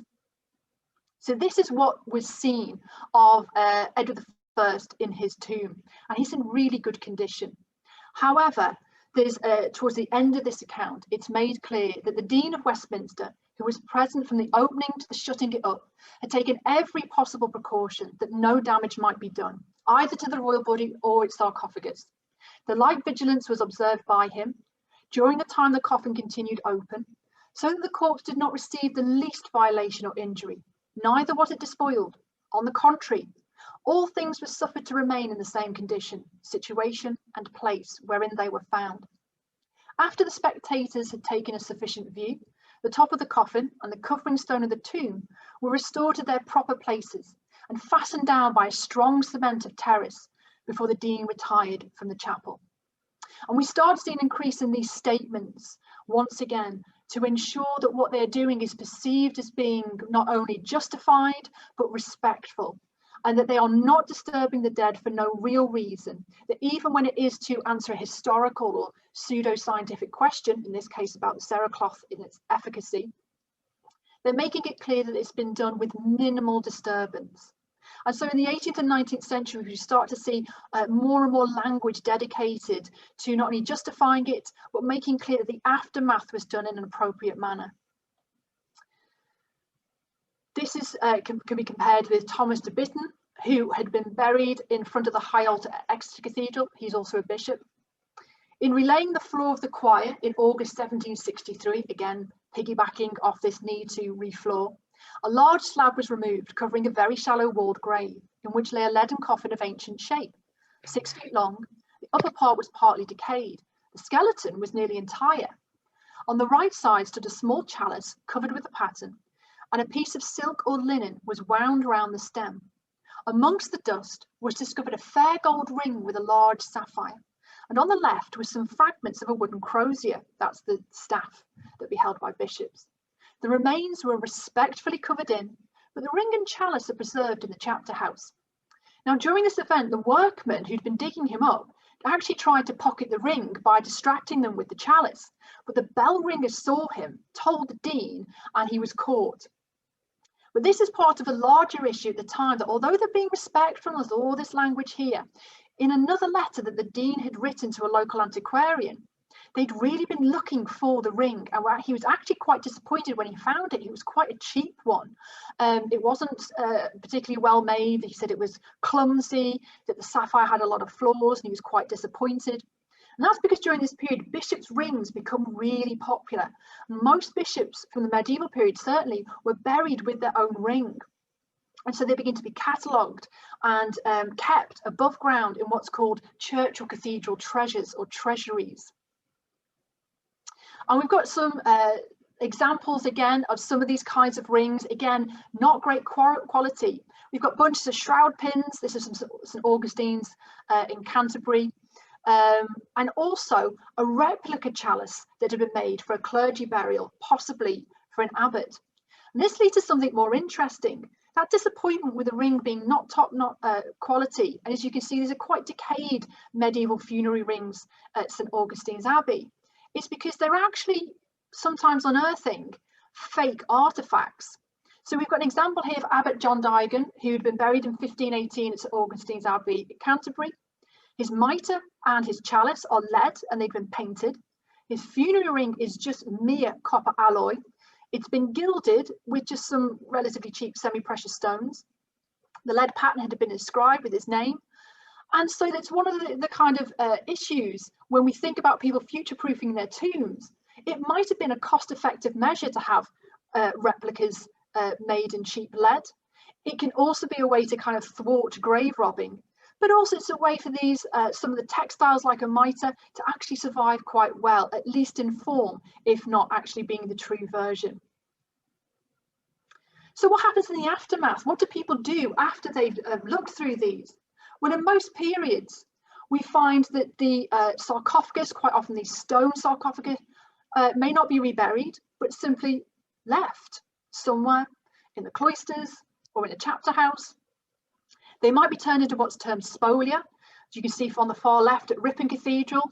So this is what was seen of Edward I in his tomb, and he's in really good condition. However, there's towards the end of this account, it's made clear that the Dean of Westminster, who was present from the opening to the shutting it up, had taken every possible precaution that no damage might be done, either to the royal body or its sarcophagus. The like vigilance was observed by him during the time the coffin continued open, so that the corpse did not receive the least violation or injury, neither was it despoiled. On the contrary, all things were suffered to remain in the same condition, situation, and place wherein they were found. After the spectators had taken a sufficient view, the top of the coffin and the covering stone of the tomb were restored to their proper places and fastened down by a strong cement of terrace before the dean retired from the chapel. And we start seeing an increase in these statements once again to ensure that what they're doing is perceived as being not only justified but respectful, and that they are not disturbing the dead for no real reason, that even when it is to answer a historical or pseudo-scientific question, in this case about the cerecloth in its efficacy, they're making it clear that it's been done with minimal disturbance. And so in the 18th and 19th century, we start to see more and more language dedicated to not only justifying it, but making clear that the aftermath was done in an appropriate manner. This is, can be compared with Thomas de Bitten, who had been buried in front of the high altar at Exeter Cathedral. He's also a bishop. In relaying the floor of the choir in August 1763, again piggybacking off this need to refloor, a large slab was removed covering a very shallow walled grave in which lay a leaden coffin of ancient shape, 6 feet long. The upper part was partly decayed. The skeleton was nearly entire. On the right side stood a small chalice covered with a pattern, and a piece of silk or linen was wound round the stem. Amongst the dust was discovered a fair gold ring with a large sapphire, and on the left were some fragments of a wooden crozier, that's the staff that be held by bishops. The remains were respectfully covered in, but the ring and chalice are preserved in the chapter house. Now, during this event, the workmen who'd been digging him up actually tried to pocket the ring by distracting them with the chalice, but the bell ringer saw him, told the dean, and he was caught. But this is part of a larger issue at the time, that although they're being respectful, there's all this language here, in another letter that the dean had written to a local antiquarian, they'd really been looking for the ring, and he was actually quite disappointed when he found it. It was quite a cheap one. It wasn't particularly well made. He said it was clumsy, that the sapphire had a lot of flaws, and he was quite disappointed. And that's because during this period, bishops' rings become really popular. Most bishops from the medieval period certainly were buried with their own ring. And so they begin to be catalogued and kept above ground in what's called church or cathedral treasures or treasuries. And we've got some examples again of some of these kinds of rings, again, not great quality. We've got bunches of shroud pins. This is some St Augustine's in Canterbury. And also a replica chalice that had been made for a clergy burial, possibly for an abbot. And this leads to something more interesting. That disappointment with the ring being not top quality, and as you can see, these are quite decayed medieval funerary rings at St Augustine's Abbey. It's because they're actually sometimes unearthing fake artefacts. So we've got an example here of Abbot John Digan, who had been buried in 1518 at St Augustine's Abbey at Canterbury. His mitre and his chalice are lead and they've been painted. His funerary ring is just mere copper alloy. It's been gilded with just some relatively cheap semi-precious stones. The lead pattern had been inscribed with his name. And so that's one of the kind of issues when we think about people future-proofing their tombs. It might have been a cost-effective measure to have replicas made in cheap lead. It can also be a way to kind of thwart grave robbing, but also it's a way for these, some of the textiles like a mitre to actually survive quite well, at least in form, if not actually being the true version. So what happens in the aftermath? What do people do after they've looked through these? Well, in most periods, we find that the sarcophagus, quite often these stone sarcophagus, may not be reburied, but simply left somewhere in the cloisters or in a chapter house. They might be turned into what's termed spolia. As you can see from the far left at Ripon Cathedral,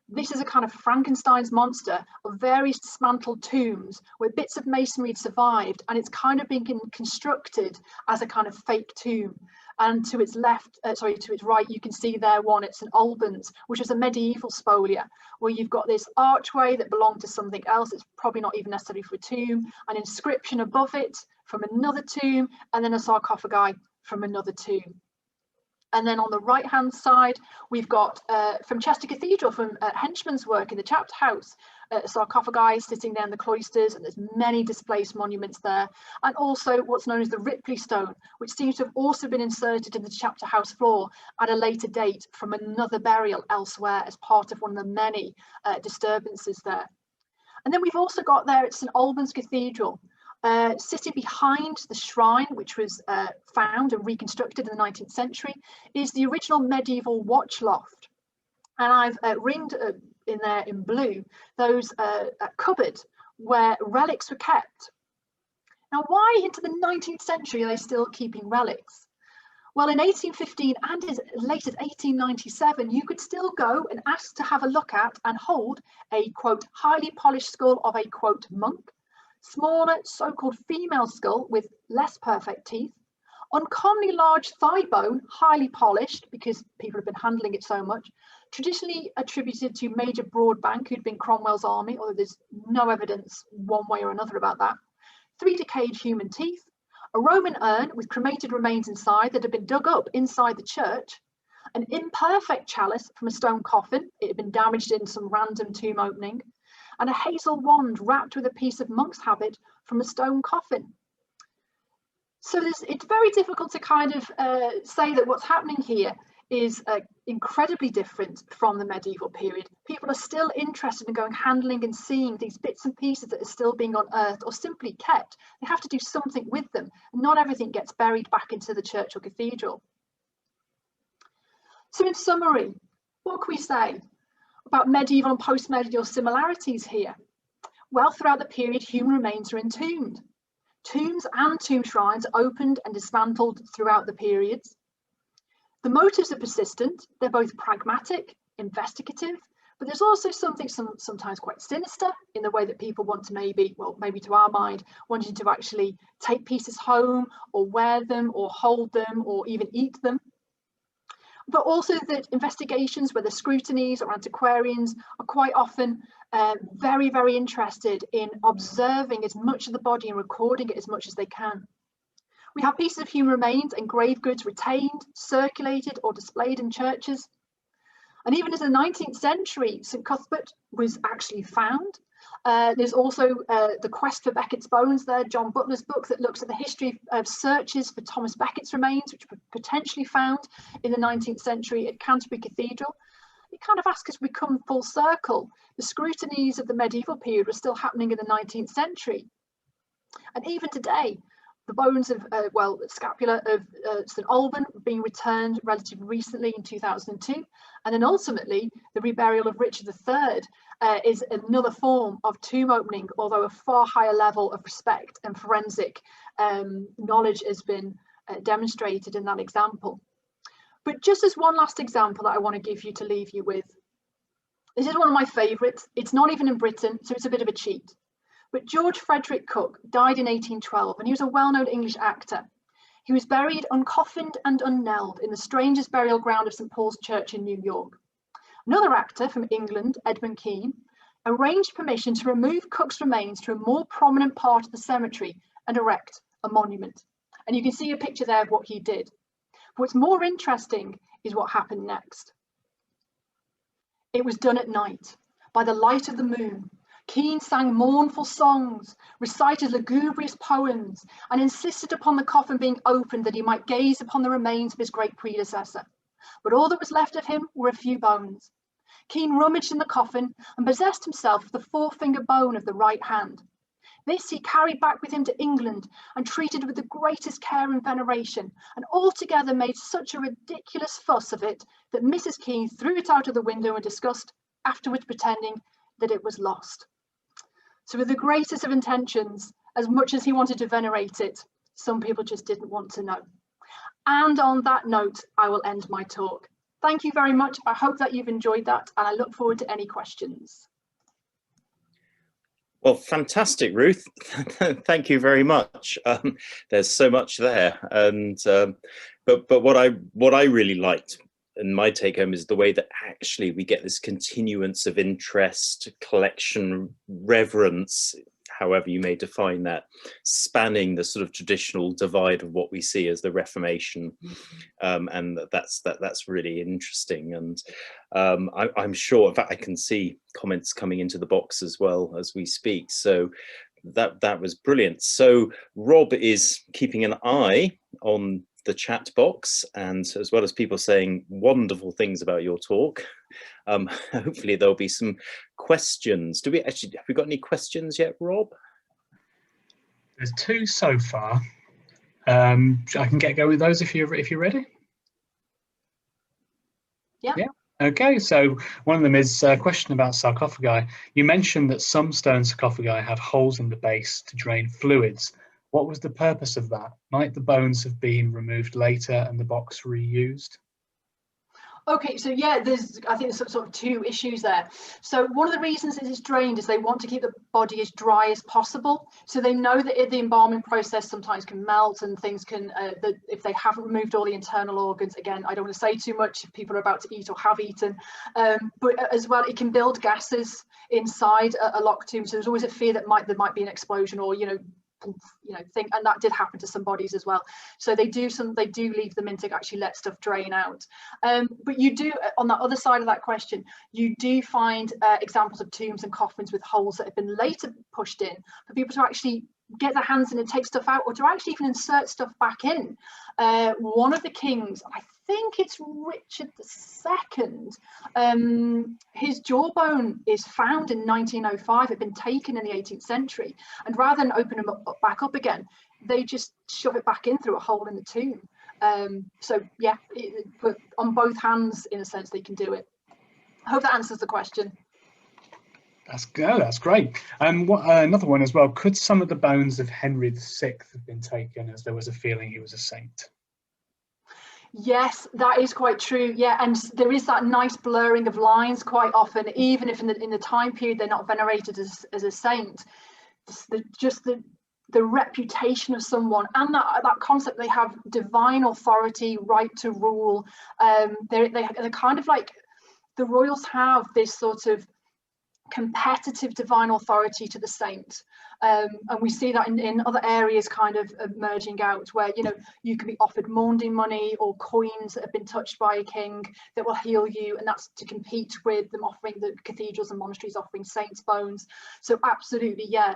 this is a kind of Frankenstein's monster of various dismantled tombs where bits of masonry had survived, and it's kind of been constructed as a kind of fake tomb. And to its left, to its right, you can see there one at St Albans, which was a medieval spolia, where you've got this archway that belonged to something else. It's probably not even necessarily for a tomb, an inscription above it from another tomb, and then a sarcophagi from another tomb. And then on the right hand side, we've got from Chester Cathedral, from Henchman's work in the chapter house, sarcophagi sitting there in the cloisters, and there's many displaced monuments there. And also what's known as the Ripley stone, which seems to have also been inserted in the chapter house floor at a later date from another burial elsewhere as part of one of the many disturbances there. And then we've also got there at St Albans Cathedral, sitting behind the shrine, which was found and reconstructed in the 19th century, is the original medieval watch loft. And I've ringed in there in blue those cupboards where relics were kept. Now, why into the 19th century are they still keeping relics? Well, in 1815 and as late as 1897, you could still go and ask to have a look at and hold a, quote, highly polished skull of a, quote, monk, smaller so-called female skull with less perfect teeth, uncommonly large thigh bone, highly polished because people have been handling it so much, traditionally attributed to Major Broadbank, who'd been Cromwell's army, although there's no evidence one way or another about that, 3 decayed human teeth, a Roman urn with cremated remains inside that had been dug up inside the church, an imperfect chalice from a stone coffin, it had been damaged in some random tomb opening, and a hazel wand wrapped with a piece of monk's habit from a stone coffin. So it's very difficult to kind of say that what's happening here is incredibly different from the medieval period. People are still interested in going handling and seeing these bits and pieces that are still being unearthed or simply kept. They have to do something with them. Not everything gets buried back into the church or cathedral. So in summary, what can we say about medieval and post-medieval similarities here? Well, throughout the period, human remains are entombed. Tombs and tomb shrines are opened and dismantled throughout the periods. The motives are persistent. They're both pragmatic, investigative, but there's also something sometimes quite sinister in the way that people want to maybe to our mind, wanting to actually take pieces home or wear them or hold them or even eat them. But also that investigations, whether scrutinies or antiquarians, are quite often very, very interested in observing as much of the body and recording it as much as they can. We have pieces of human remains and grave goods retained, circulated or displayed in churches. And even as the 19th century, St Cuspert was actually found. There's also The Quest for Becket's Bones there, John Butler's book that looks at the history of searches for Thomas Becket's remains, which were potentially found in the 19th century at Canterbury Cathedral. It kind of asks us, we come full circle. The scrutinies of the medieval period were still happening in the 19th century. And even today, the bones of, the scapula of St Alban being returned relatively recently in 2002. And then ultimately, the reburial of Richard III is another form of tomb opening, although a far higher level of respect and forensic knowledge has been demonstrated in that example. But just as one last example that I want to give you to leave you with, this is one of my favourites. It's not even in Britain, so it's a bit of a cheat. But George Frederick Cook died in 1812, and he was a well-known English actor. He was buried uncoffined and unknelled in the strangest burial ground of St Paul's Church in New York. Another actor from England, Edmund Kean, arranged permission to remove Cook's remains to a more prominent part of the cemetery and erect a monument. And you can see a picture there of what he did. What's more interesting is what happened next. It was done at night, by the light of the moon, Keane sang mournful songs, recited lugubrious poems, and insisted upon the coffin being opened that he might gaze upon the remains of his great predecessor. But all that was left of him were a few bones. Keane rummaged in the coffin and possessed himself of the forefinger bone of the right hand. This he carried back with him to England and treated with the greatest care and veneration, and altogether made such a ridiculous fuss of it that Mrs. Keane threw it out of the window in disgust, afterwards pretending that it was lost. So with the greatest of intentions, as much as he wanted to venerate it, some people just didn't want to know. And on that note, I will end my talk. Thank you very much. I hope that you've enjoyed that, and I look forward to any questions. Well, fantastic, Ruth. Thank you very much. There's so much there, and but what I really liked, and my take home, is the way that actually we get this continuance of interest, collection, reverence, however you may define that, spanning the sort of traditional divide of what we see as the Reformation, and that's really interesting. And I'm sure, in fact, I can see comments coming into the box as well as we speak. So that was brilliant. So Rob is keeping an eye on the chat box, and as well as people saying wonderful things about your talk, hopefully there'll be some questions. Have we got any questions yet, Rob? There's two so far. I can get going with those if you're ready. Yeah. Okay, so one of them is a question about sarcophagi. You mentioned that some stone sarcophagi have holes in the base to drain fluids. What was the purpose of that? Might the bones have been removed later and the box reused? Okay, so yeah, I think there's sort of two issues there. So one of the reasons it is drained is they want to keep the body as dry as possible. So they know that the embalming process sometimes can melt and things can, if they haven't removed all the internal organs, again, I don't want to say too much if people are about to eat or have eaten, but as well, it can build gases inside a locked tomb. So there's always a fear that there might be an explosion or, thing, and that did happen to some bodies as well. So they do leave them in to actually let stuff drain out. But you do, on the other side of that question, you do find examples of tombs and coffins with holes that have been later pushed in for people to actually get their hands in and take stuff out, or to actually even insert stuff back in. One of the kings, I think it's Richard II, his jawbone is found in 1905. It had been taken in the 18th century, and rather than open them back up again, they just shove it back in through a hole in the tomb. So yeah, but on both hands, in a sense, they can do it. I hope that answers the question. That's great. And another one as well, could some of the bones of Henry VI have been taken, as there was a feeling he was a saint? Yes, that is quite true. Yeah, and there is that nice blurring of lines quite often, even if in the time period they're not venerated as a saint. The reputation of someone, and that concept, they have divine authority, right to rule. They're kind of like, the royals have this sort of competitive divine authority to the saint, and we see that in other areas kind of emerging out, where you can be offered mourning money or coins that have been touched by a king that will heal you, and that's to compete with them offering, the cathedrals and monasteries offering saints' bones. So absolutely, yeah,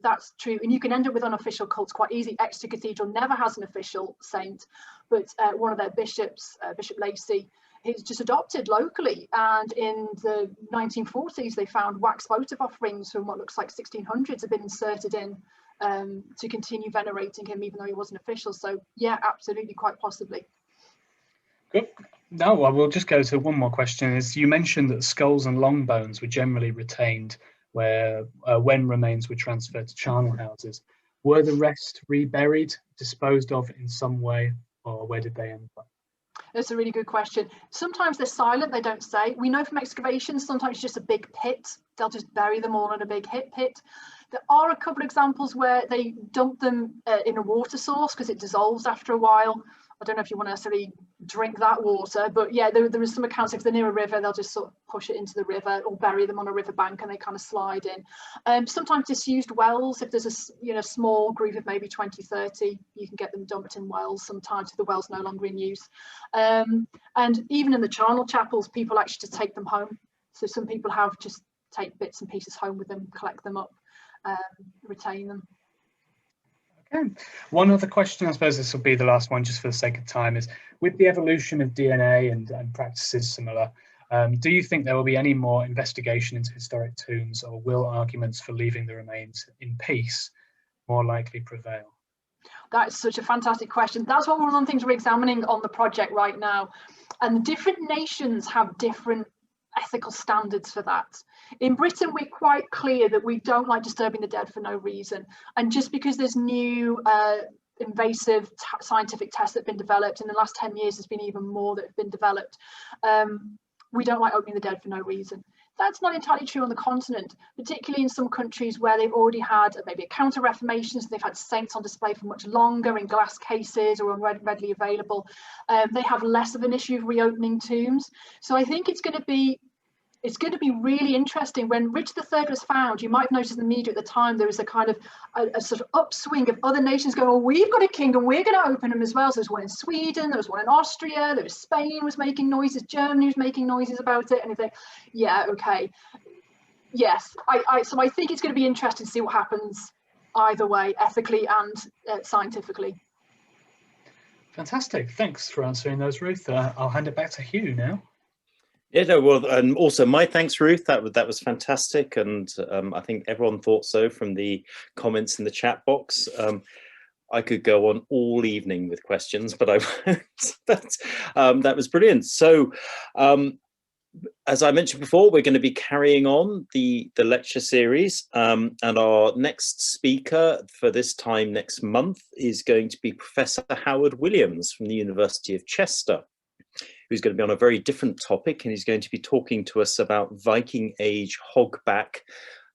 that's true. And you can end up with unofficial cults quite easy. Exeter Cathedral never has an official saint, but one of their bishops, Bishop Lacey, he's just adopted locally, and in the 1940s they found wax votive offerings from what looks like 1600s have been inserted in to continue venerating him, even though he wasn't official. So yeah, absolutely, quite possibly. Good. No, well, we'll just go to one more question. Is you mentioned that skulls and long bones were generally retained when remains were transferred to charnel houses. Were the rest reburied, disposed of in some way, or where did they end up? That's a really good question. Sometimes they're silent, they don't say. We know from excavations, sometimes it's just a big pit. They'll just bury them all in a big pit. There are a couple of examples where they dump them in a water source because it dissolves after a while. I don't know if you want to necessarily drink that water, but yeah, there is some accounts if they're near a river, they'll just sort of push it into the river or bury them on a river bank and they kind of slide in. Sometimes disused wells, if there's a small group of maybe 20, 30, you can get them dumped in wells sometimes if the well's no longer in use. And even in the charnel chapels, people actually just take them home. So some people have just take bits and pieces home with them, collect them up, retain them. Okay. One other question, I suppose this will be the last one just for the sake of time, is with the evolution of DNA and practices similar, do you think there will be any more investigation into historic tombs, or will arguments for leaving the remains in peace more likely prevail? That's such a fantastic question. That's one of the things we're examining on the project right now. And different nations have different ethical standards for that. In Britain, we're quite clear that we don't like disturbing the dead for no reason. And just because there's new invasive scientific tests that have been developed in the last 10 years, there's been even more that have been developed. We don't like opening the dead for no reason. That's not entirely true on the continent, particularly in some countries where they've already had maybe a counter-reformation, so they've had saints on display for much longer in glass cases or readily available. They have less of an issue of reopening tombs. So I think it's going to be really interesting. When Richard III was found, you might have noticed in the media at the time, there was a kind of a sort of upswing of other nations going, well, we've got a king and we're going to open them as well. So there's one in Sweden, there was one in Austria, there was Spain was making noises, Germany was making noises about it, and you think, yeah, okay. Yes, so I think it's going to be interesting to see what happens either way, ethically and scientifically. Fantastic. Thanks for answering those, Ruth. I'll hand it back to Hugh now. Yeah, no, well, and also my thanks, Ruth. That was fantastic, and I think everyone thought so from the comments in the chat box. I could go on all evening with questions, but I won't. That was brilliant. So, as I mentioned before, we're going to be carrying on the lecture series, and our next speaker for this time next month is going to be Professor Howard Williams from the University of Chester, who's going to be on a very different topic, and he's going to be talking to us about Viking Age hogback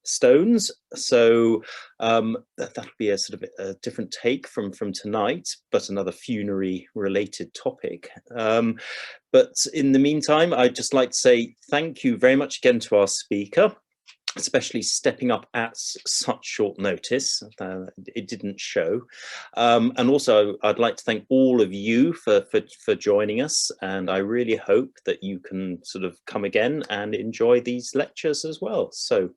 stones. So that'll be a sort of a different take from tonight, but another funerary related topic. But in the meantime, I'd just like to say thank you very much again to our speaker, especially stepping up at such short notice. It didn't show. And also I'd like to thank all of you for joining us, and I really hope that you can sort of come again and enjoy these lectures as well. So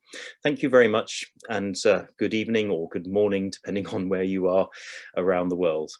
thank you very much, and good evening or good morning, depending on where you are around the world.